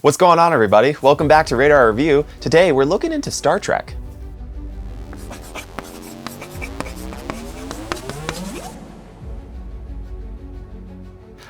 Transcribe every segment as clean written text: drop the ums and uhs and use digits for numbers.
What's going on, everybody? Welcome back to Radar Review. Today we're looking into Star Trek.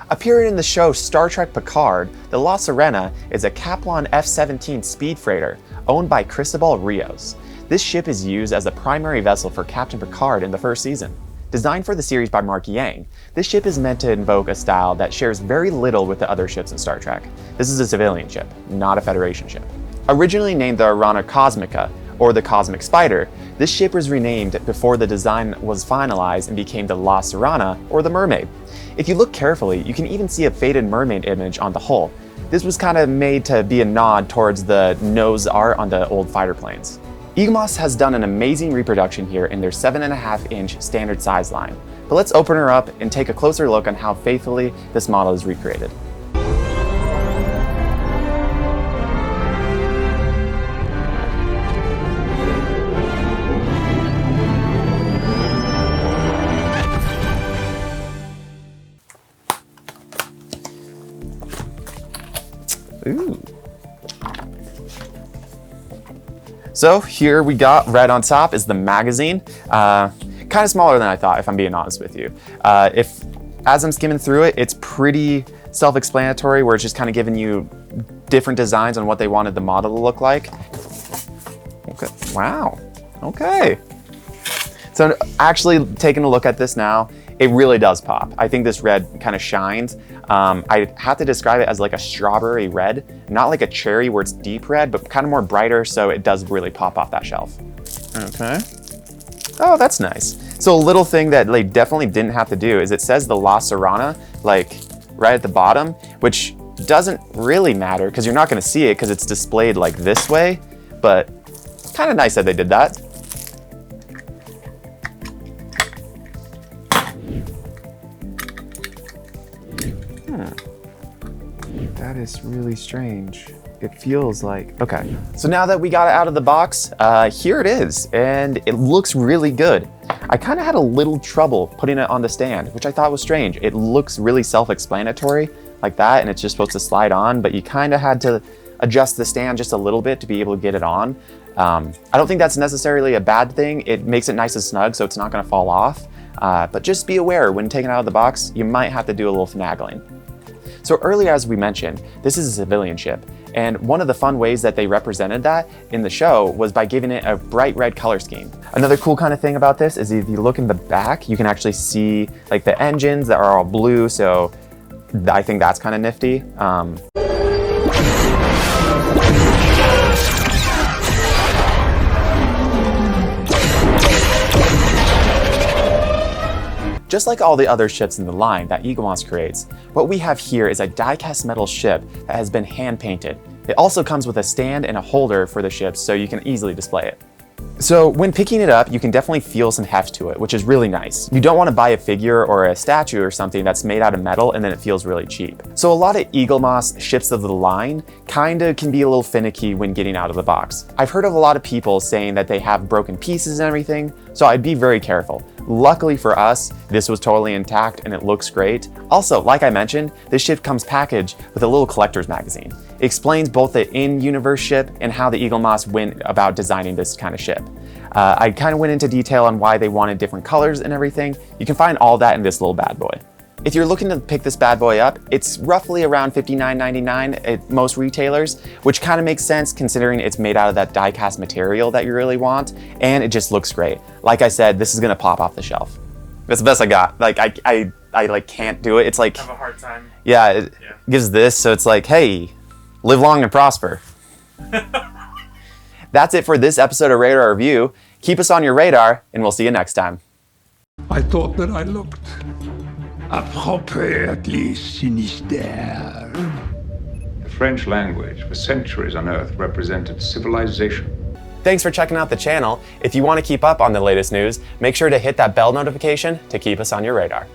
Appearing in the show Star Trek Picard, the La Sirena is a Kaplan F-17 speed freighter owned by Cristobal Rios. This ship is used as the primary vessel for Captain Picard in the first season. Designed for the series by Mark Yang, this ship is meant to invoke a style that shares very little with the other ships in Star Trek. This is a civilian ship, not a Federation ship. Originally named the Arana Cosmica, or the Cosmic Spider, this ship was renamed before the design was finalized and became the La Sirena, or the Mermaid. If you look carefully, you can even see a faded mermaid image on the hull. This was kind of made to be a nod towards the nose art on the old fighter planes. Eaglemoss has done an amazing reproduction here in their 7.5-inch standard size line. But let's open her up and take a closer look on how faithfully this model is recreated. Ooh. So here we got red on top is the magazine. Kind of smaller than I thought, if I'm being honest with you. As I'm skimming through it, it's pretty self-explanatory, where it's just kind of giving you different designs on what they wanted the model to look like. Okay, wow, okay. So actually taking a look at this now, it really does pop. I think this red kind of shines. I have to describe it as like a strawberry red, not like a cherry where it's deep red, but kind of more brighter, so it does really pop off that shelf. Okay. Oh, that's nice. So a little thing that they definitely didn't have to do is it says the La Sirena, like right at the bottom, which doesn't really matter because you're not gonna see it because it's displayed like this way, but kind of nice that they did that. That is really strange. It feels like, okay. So now that we got it out of the box, here it is, and it looks really good. I kind of had a little trouble putting it on the stand, which I thought was strange. It looks really self-explanatory like that, and it's just supposed to slide on, but you kind of had to adjust the stand just a little bit to be able to get it on. I don't think that's necessarily a bad thing. It makes it nice and snug, so it's not gonna fall off. But just be aware, when taking it out of the box, you might have to do a little finagling. So earlier, as we mentioned, this is a civilian ship, and one of the fun ways that they represented that in the show was by giving it a bright red color scheme. Another cool kind of thing about this is if you look in the back, you can actually see like the engines that are all blue, so I think that's kind of nifty. Just like all the other ships in the line that Eaglemoss creates, what we have here is a die-cast metal ship that has been hand-painted. It also comes with a stand and a holder for the ship, so you can easily display it. So when picking it up, you can definitely feel some heft to it, which is really nice. You don't want to buy a figure or a statue or something that's made out of metal and then it feels really cheap. So a lot of Eaglemoss ships of the line kinda can be a little finicky when getting out of the box. I've heard of a lot of people saying that they have broken pieces and everything, so I'd be very careful. Luckily for us, this was totally intact and it looks great. Also, like I mentioned, this ship comes packaged with a little collector's magazine. It explains both the in-universe ship and how the Eaglemoss went about designing this kind of ship. I kind of went into detail on why they wanted different colors and everything. You can find all that in this little bad boy. If you're looking to pick this bad boy up, it's roughly around $59.99 at most retailers, which kind of makes sense considering it's made out of that die-cast material that you really want, and it just looks great. Like I said, this is gonna pop off the shelf. That's the best I got. Like I like can't do it. It's like, have a hard time. Yeah, it gives this, so it's like, hey, live long and prosper. That's it for this episode of Radar Review. Keep us on your radar, and we'll see you next time. I thought that I looked appropriately sinister. The French language, for centuries on Earth, represented civilization. Thanks for checking out the channel. If you want to keep up on the latest news, make sure to hit that bell notification to keep us on your radar.